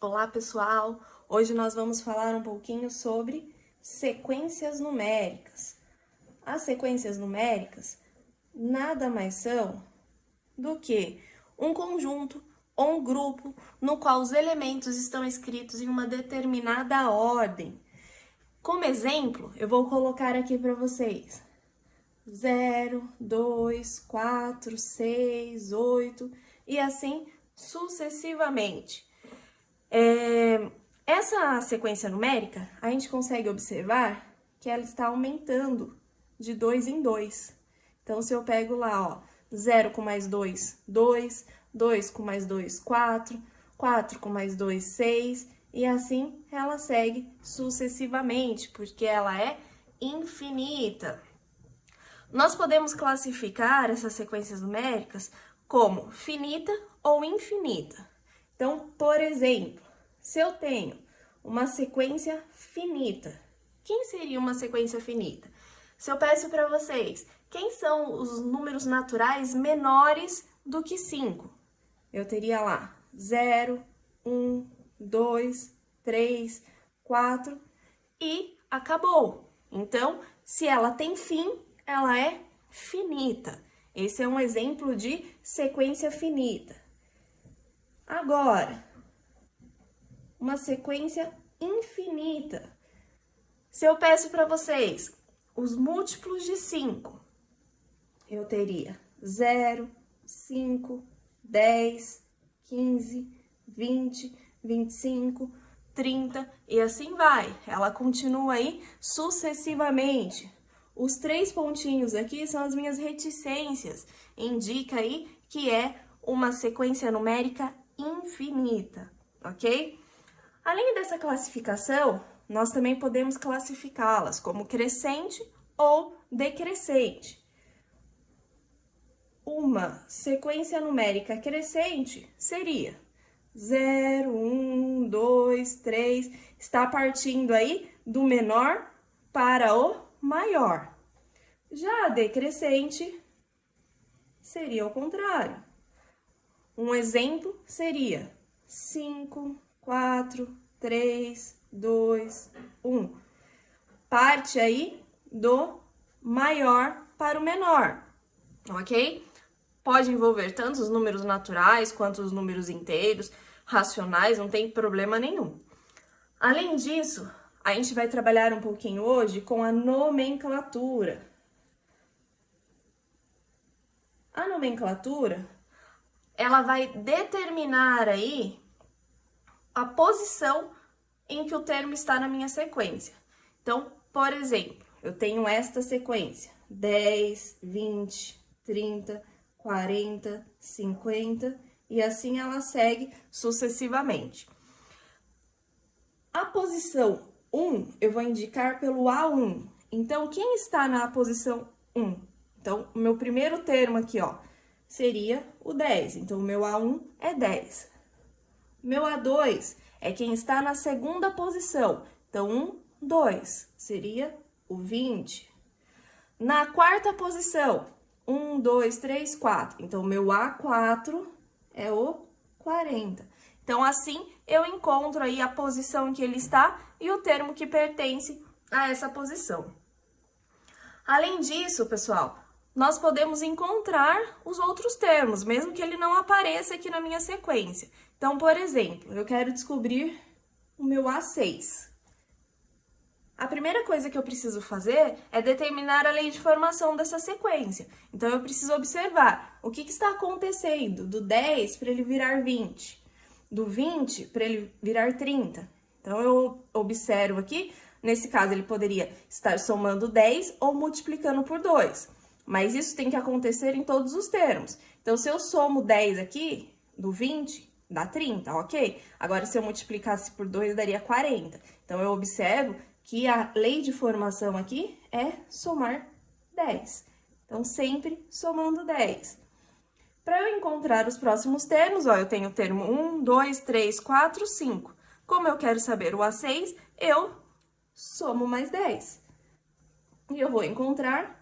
Olá, pessoal! Hoje nós vamos falar um pouquinho sobre sequências numéricas. As sequências numéricas nada mais são do que um conjunto ou um grupo no qual os elementos estão escritos em uma determinada ordem. Como exemplo, eu vou colocar aqui para vocês 0, 2, 4, 6, 8 e assim sucessivamente. Essa sequência numérica, a gente consegue observar que ela está aumentando de 2 em 2. Então, se eu pego lá, ó, 0 com mais 2, 2, 2 com mais 2, 4, 4 com mais 2, 6, e assim ela segue sucessivamente, porque ela é infinita. Nós podemos classificar essas sequências numéricas como finita ou infinita. Então, por exemplo, se eu tenho uma sequência finita, quem seria uma sequência finita? Se eu peço para vocês, quem são os números naturais menores do que 5? Eu teria lá 0, 1, 2, 3, 4 e acabou. Então, se ela tem fim, ela é finita. Esse é um exemplo de sequência finita. Agora, uma sequência infinita. Se eu peço para vocês os múltiplos de 5, eu teria 0, 5, 10, 15, 20, 25, 30 e assim vai. Ela continua aí sucessivamente. Os 3 pontinhos aqui são as minhas reticências. Indica aí que é uma sequência numérica infinita, ok? Além dessa classificação, nós também podemos classificá-las como crescente ou decrescente. Uma sequência numérica crescente seria 0, 1, 2, 3, está partindo aí do menor para o maior. Já a decrescente seria o contrário. Um exemplo seria 5, 4, 3, 2, 1. Parte aí do maior para o menor, ok? Pode envolver tanto os números naturais quanto os números inteiros, racionais, não tem problema nenhum. Além disso, a gente vai trabalhar um pouquinho hoje com a nomenclatura. A nomenclatura, ela vai determinar aí a posição em que o termo está na minha sequência. Então, por exemplo, eu tenho esta sequência: 10, 20, 30, 40, 50 e assim ela segue sucessivamente. A posição 1 eu vou indicar pelo A1. Então, quem está na posição 1? Então, o meu primeiro termo aqui, ó, seria o 10. Então, o meu A1 é 10. Meu A2 é quem está na segunda posição. Então, 1, 2 seria o 20. Na quarta posição, 1, 2, 3, 4. Então, meu A4 é o 40. Então, assim, eu encontro aí a posição em que ele está e o termo que pertence a essa posição. Além disso, pessoal, nós podemos encontrar os outros termos, mesmo que ele não apareça aqui na minha sequência. Então, por exemplo, eu quero descobrir o meu A6. A primeira coisa que eu preciso fazer é determinar a lei de formação dessa sequência. Então, eu preciso observar o que está acontecendo do 10 para ele virar 20, do 20 para ele virar 30. Então, eu observo aqui, nesse caso, ele poderia estar somando 10 ou multiplicando por 2. Mas isso tem que acontecer em todos os termos. Então, se eu somo 10 aqui, do 20, dá 30, ok? Agora, se eu multiplicasse por 2, daria 40. Então, eu observo que a lei de formação aqui é somar 10. Então, sempre somando 10. Para eu encontrar os próximos termos, ó, eu tenho o termo 1, 2, 3, 4, 5. Como eu quero saber o A6, eu somo mais 10. E eu vou encontrar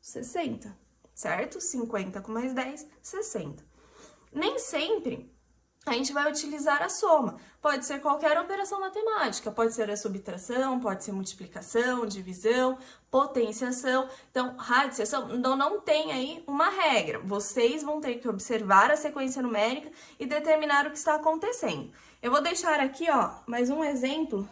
60, certo? 50 com mais 10, 60. Nem sempre a gente vai utilizar a soma. Pode ser qualquer operação matemática, pode ser a subtração, pode ser multiplicação, divisão, potenciação, então radiciação. Então não tem aí uma regra. Vocês vão ter que observar a sequência numérica e determinar o que está acontecendo. Eu vou deixar aqui, ó, mais um exemplo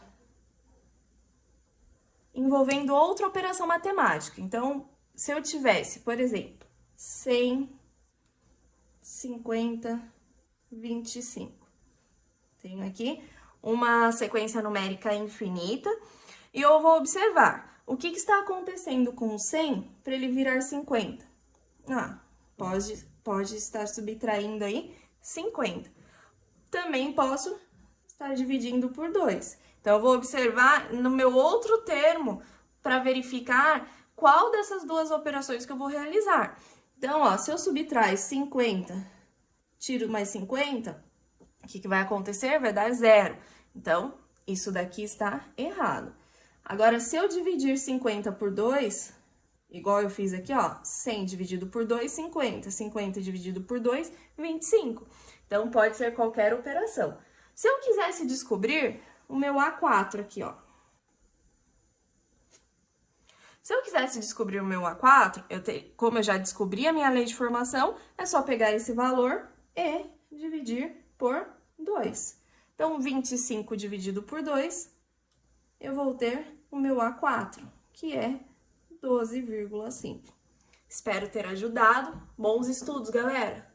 envolvendo outra operação matemática. Então, se eu tivesse, por exemplo, 100, 50, 25. Tenho aqui uma sequência numérica infinita e eu vou observar o que está acontecendo com o 100 para ele virar 50. Pode estar subtraindo aí 50. Também posso estar dividindo por 2. Então, eu vou observar no meu outro termo para verificar qual dessas duas operações que eu vou realizar. Então, ó, se eu subtrair 50, tiro mais 50, o que vai acontecer? Vai dar 0. Então, isso daqui está errado. Agora, se eu dividir 50 por 2, igual eu fiz aqui, ó, 100 dividido por 2, 50. 50 dividido por 2, 25. Então, pode ser qualquer operação. Se eu quisesse descobrir o meu A4 aqui, ó. Se eu quisesse descobrir o meu A4, como eu já descobri a minha lei de formação, é só pegar esse valor e dividir por 2. Então, 25 dividido por 2, eu vou ter o meu A4, que é 12,5. Espero ter ajudado. Bons estudos, galera!